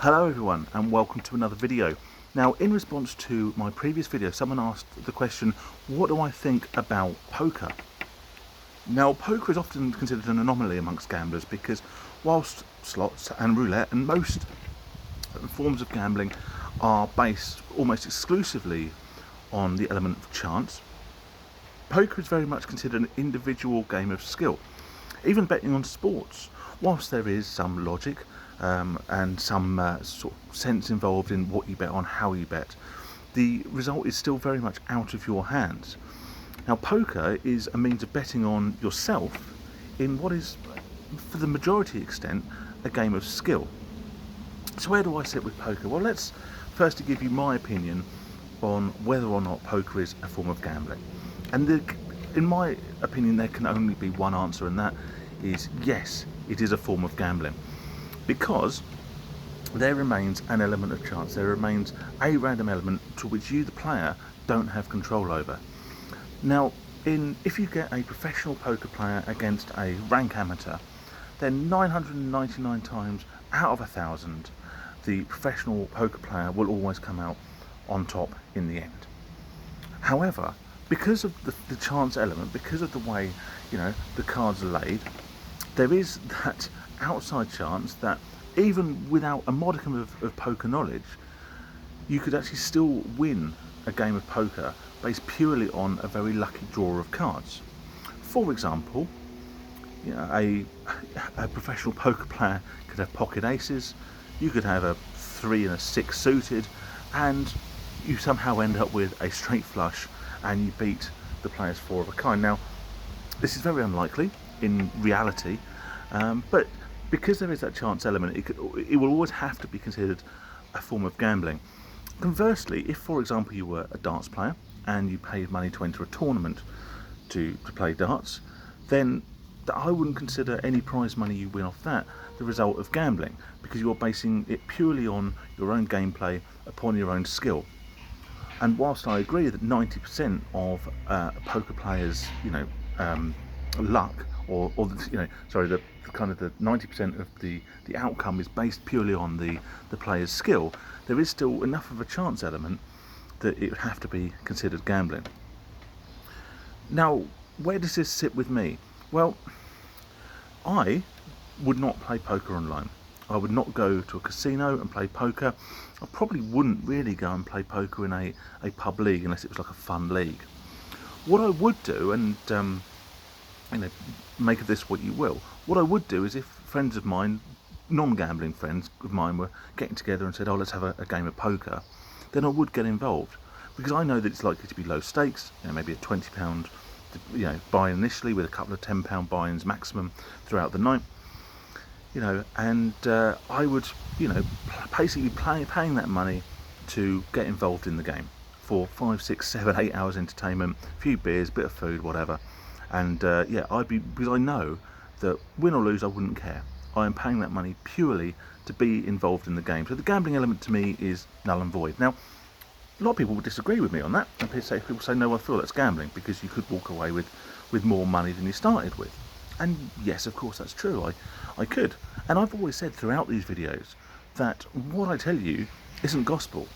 Hello everyone and welcome to another video. Now, in response to my previous video, someone asked the question, what do I think about poker? Now, poker is often considered an anomaly amongst gamblers because whilst slots and roulette and most forms of gambling are based almost exclusively on the element of chance, poker is very much considered an individual game of skill. Even betting on sports, whilst there is some logic and some sort of sense involved in what you bet on, how you bet, the result is still very much out of your hands. Now, poker is a means of betting on yourself in what is, for the majority extent, a game of skill. So where do I sit with poker? Well, let's firstly give you my opinion on whether or not poker is a form of gambling. And in my opinion, there can only be one answer, and that is yes, it is a form of gambling. Because there remains an element of chance, there remains a random element to which you, the player, don't have control over. Now, if you get a professional poker player against a rank amateur, then 999 times out of 1,000, the professional poker player will always come out on top in the end. However, because of the chance element, because of the way the cards are laid, there is that outside chance that even without a modicum of poker knowledge, you could actually still win a game of poker based purely on a very lucky draw of cards. For example, a professional poker player could have pocket aces, you could have a 3 and a 6 suited, and you somehow end up with a straight flush and you beat the player's 4 of a kind. Now, this is very unlikely in reality, but because there is that chance element, it will always have to be considered a form of gambling. Conversely, if for example you were a darts player and you paid money to enter a tournament to play darts, then I wouldn't consider any prize money you win off that the result of gambling, because you're basing it purely on your own gameplay, upon your own skill. And whilst I agree that 90% of poker players, luck, or the kind of the 90% of the outcome is based purely on the player's skill, there is still enough of a chance element that it would have to be considered gambling. Now, where does this sit with me? Well, I would not play poker online. I would not go to a casino and play poker. I probably wouldn't really go and play poker in a pub league unless it was like a fun league. What I would do, and make of this what you will, what I would do is if friends of mine, non-gambling friends of mine, were getting together and said, oh, let's have a game of poker, then I would get involved, because I know that it's likely to be low stakes, maybe a £20 buy initially with a couple of £10 buy-ins maximum throughout the night, and I would basically paying that money to get involved in the game for 5, 6, 7, 8 hours entertainment, a few beers, bit of food, whatever. And because I know that win or lose, I wouldn't care. I am paying that money purely to be involved in the game. So the gambling element to me is null and void. Now, a lot of people would disagree with me on that. And people say, no, I feel that's gambling because you could walk away with more money than you started with. And yes, of course, that's true. I could. And I've always said throughout these videos that what I tell you isn't gospel.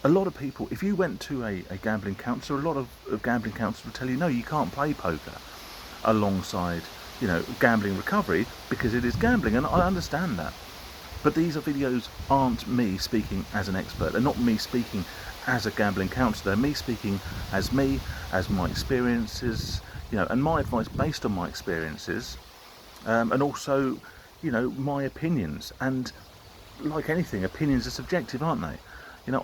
A lot of people, if you went to a gambling counsellor, a lot of gambling counsellors would tell you, no, you can't play poker alongside, gambling recovery because it is gambling, and I understand that. But these videos aren't me speaking as an expert. They're not me speaking as a gambling counsellor. They're me speaking as my experiences, and my advice based on my experiences, and also, my opinions. And like anything, opinions are subjective, aren't they?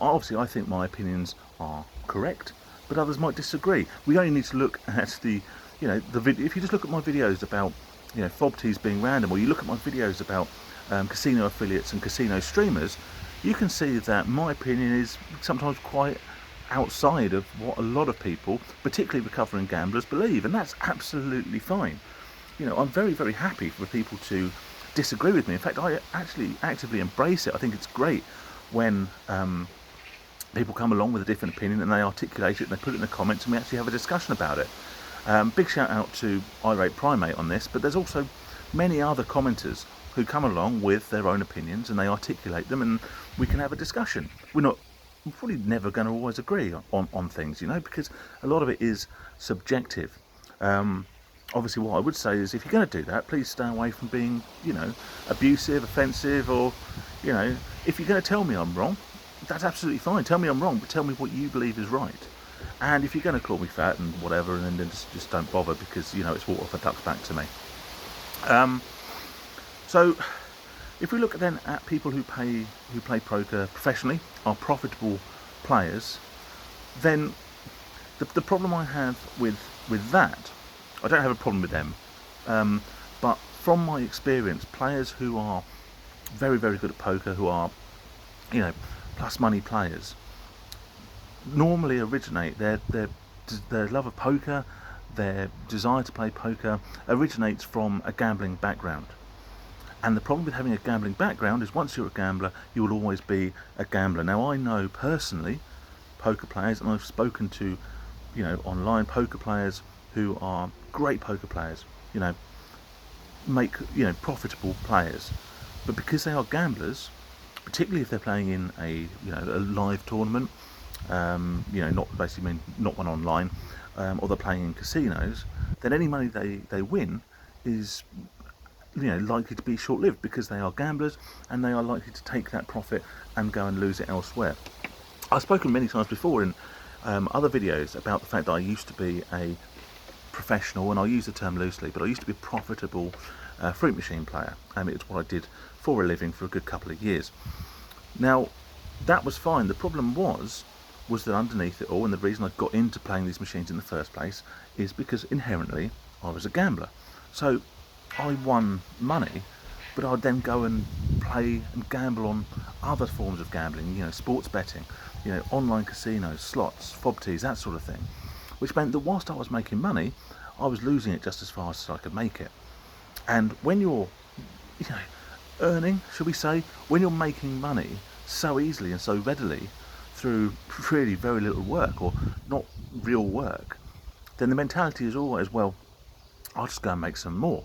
Obviously I think my opinions are correct, but others might disagree. We only need to look at the video. If you just look at my videos about, fob teas being random, or you look at my videos about casino affiliates and casino streamers, you can see that my opinion is sometimes quite outside of what a lot of people, particularly recovering gamblers, believe, and that's absolutely fine. I'm very, very happy for people to disagree with me. In fact, I actually actively embrace it. I think it's great when people come along with a different opinion and they articulate it and they put it in the comments and we actually have a discussion about it. Big shout out to Irate Primate on this, but there's also many other commenters who come along with their own opinions and they articulate them, and we can have a discussion. We're probably never going to always agree on things, because a lot of it is subjective. Obviously, what I would say is, if you're going to do that, please stay away from being, abusive, offensive, or, if you're going to tell me I'm wrong, that's absolutely fine. Tell me I'm wrong, but tell me what you believe is right. And if you're going to call me fat and whatever, and then just don't bother, because, it's water off a duck's back to me. So, if we look then at people who play poker professionally, are profitable players, then the problem I have with that, I don't have a problem with them, but from my experience, players who are very, very good at poker, who are, plus money players, normally originate their love of poker, their desire to play poker originates from a gambling background. And the problem with having a gambling background is, once you're a gambler, you will always be a gambler. Now, I know personally poker players, and I've spoken to, online poker players who are great poker players, make, profitable players. But because they are gamblers, particularly if they're playing in a live tournament, not one online, or they're playing in casinos, then any money they win is likely to be short-lived, because they are gamblers and they are likely to take that profit and go and lose it elsewhere. I've spoken many times before in other videos about the fact that I used to be a professional, and I use the term loosely, but I used to be a profitable fruit machine player, and it's what I did for a living for a good couple of years. Now, that was fine. The problem was that underneath it all, and the reason I got into playing these machines in the first place, is because inherently I was a gambler. So I won money, but I'd then go and play and gamble on other forms of gambling, sports betting, online casinos, slots, fob tees, that sort of thing, which meant that whilst I was making money, I was losing it just as fast as I could make it. And when you're, earning, should we say, when you're making money so easily and so readily through really very little work, or not real work, then the mentality is always, well, I'll just go and make some more.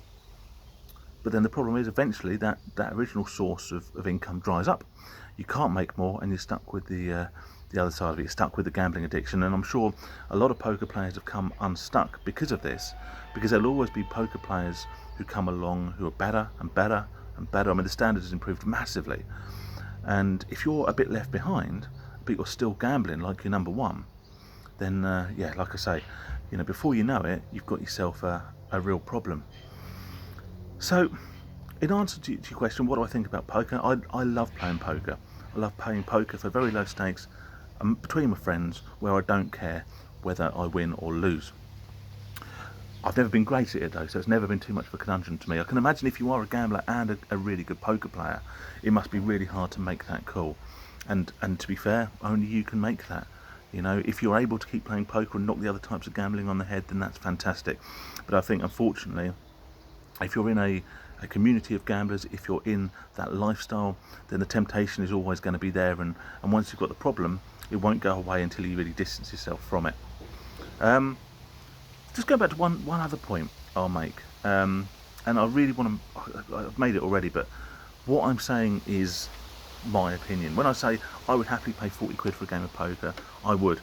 But then the problem is, eventually that original source of income dries up. You can't make more, and you're stuck with the other side of it. You're stuck with the gambling addiction. And I'm sure a lot of poker players have come unstuck because of this, because there'll always be poker players who come along who are better and better and better. I mean, the standard has improved massively. And if you're a bit left behind, but you're still gambling like you're number one, then like I say, before you know it, you've got yourself a real problem. So, in answer to your question, what do I think about poker? I love playing poker. I love playing poker for very low stakes, between my friends, where I don't care whether I win or lose. I've never been great at it though, so it's never been too much of a conundrum to me. I can imagine if you are a gambler and a really good poker player, it must be really hard to make that call. And to be fair, only you can make that. If you're able to keep playing poker and knock the other types of gambling on the head, then that's fantastic. But I think, unfortunately, if you're in a community of gamblers, if you're in that lifestyle, then the temptation is always going to be there, and once you've got the problem, it won't go away until you really distance yourself from it. Just going back to one other point I'll make, and I really want to, I've made it already, but what I'm saying is my opinion. When I say I would happily pay 40 quid for a game of poker, I would.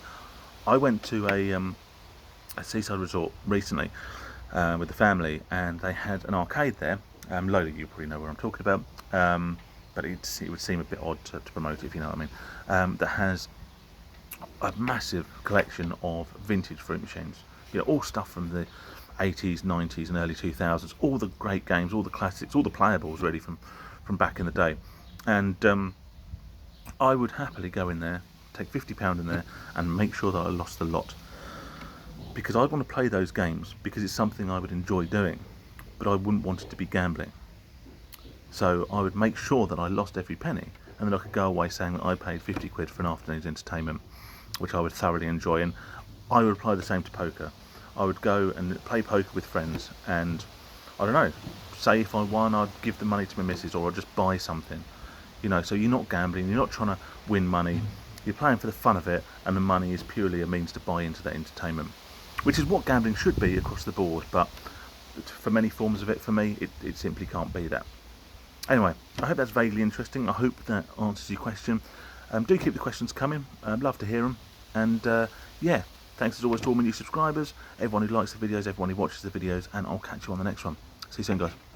I went to a seaside resort recently with the family, and they had an arcade there. Lola, you probably know what I'm talking about, but it would seem a bit odd to promote it, if you know what I mean. That has a massive collection of vintage fruit machines. All stuff from the 80s, 90s and early 2000s, all the great games, all the classics, all the playables really from back in the day. And I would happily go in there, take £50 in there, and make sure that I lost the lot, because I'd want to play those games because it's something I would enjoy doing, but I wouldn't want it to be gambling. So I would make sure that I lost every penny, and then I could go away saying that I paid 50 quid for an afternoon's entertainment, which I would thoroughly enjoy. And I would apply the same to poker. I would go and play poker with friends, and I don't know, say if I won, I'd give the money to my missus, or I'd just buy something. So you're not gambling, you're not trying to win money, you're playing for the fun of it, and the money is purely a means to buy into that entertainment, which is what gambling should be across the board. But for many forms of it, for me, it simply can't be that. Anyway, I hope that's vaguely interesting. I hope that answers your question. Do keep the questions coming. I'd love to hear them. And yeah, thanks as always to all my new subscribers, everyone who likes the videos, everyone who watches the videos, and I'll catch you on the next one. See you soon, guys.